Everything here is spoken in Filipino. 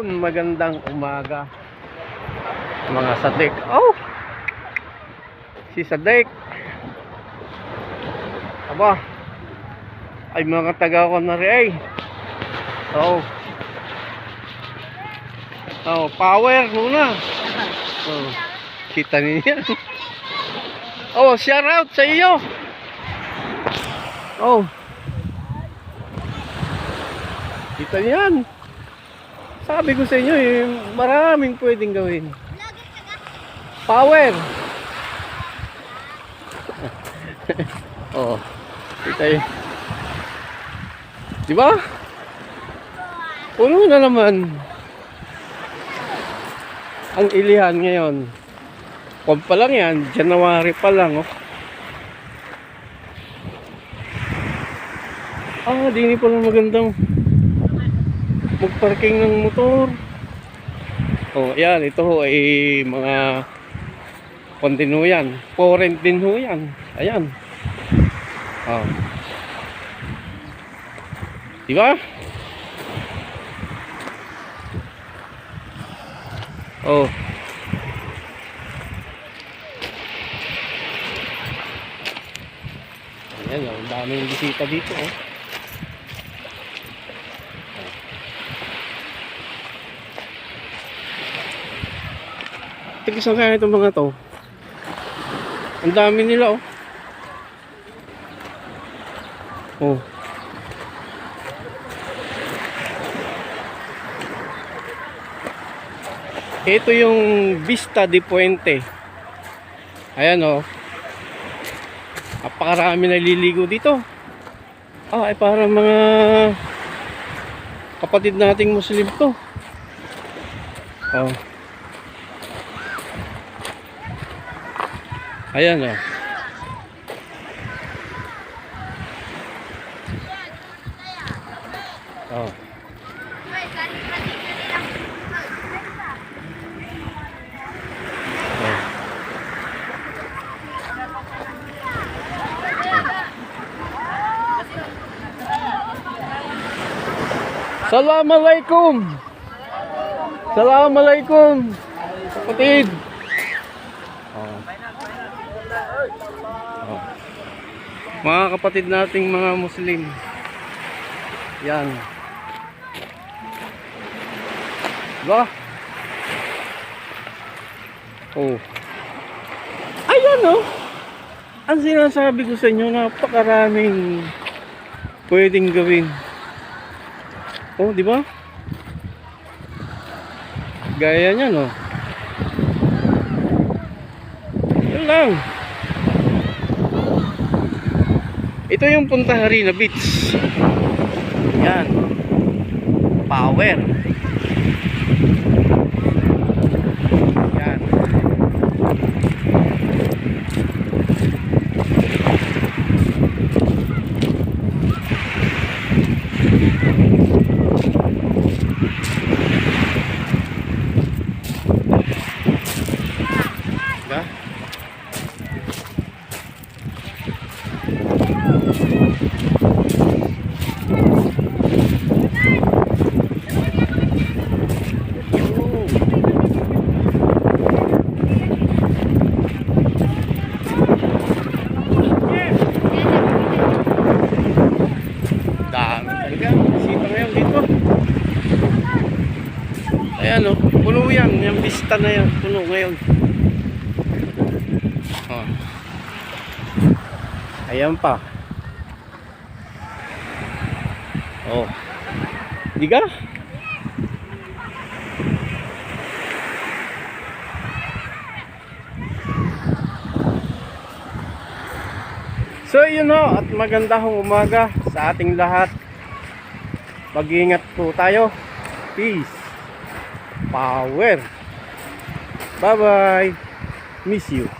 Magandang umaga mga Sadek. Oh, si Sadek. Aba, ay mga taga ko na rin. Oh, power muna. Oh, kita niya. Oh, shout out sa iyo. Oh, kita niyan. Sabi ko sa inyo maraming pwedeng gawin. Power. Oh, kita yun. Diba? Puno na naman ang ilihan ngayon. Kung pa lang yan, January pa lang. Oh. Di pa lang magandang magparking ng motor. Oh, yan, ito ho ay mga kontinu yan. Current din ho yan. Ayan. Oh. Diba? Oh. Ayan, ang daming bisita dito, oh. Tigisan kaya itong mga to. Ang dami nila, oh. Oh. Ito yung Vista de Puente. Ayan, oh. Napakarami naliligo dito. Ay parang mga kapatid nating Muslim to. Oh. Ayan, oh. Oh. Assalamualaikum. Assalamualaikum. Kapatid. Oh. Oh. Mga kapatid nating mga Muslim. Yan. Diba? Oh. Ayan, oh. Ang sinasabi ko sa inyo, napakaraming pwedeng gawin. Oh, di ba? Gaya niyan, oh. Yan lang. Ito yung Punta Harina Beach. Yan. Power. Yan. Diba? Dami talaga. Bisita ngayon dito. Ayan, oh. Puno yan. Yung vista na yan. Puno ngayon. Oh. Ayan pa. Oh. Di ka? So yun o, at magandang umaga sa ating lahat. Mag-iingat po tayo. Peace. Power. Bye bye. Miss you.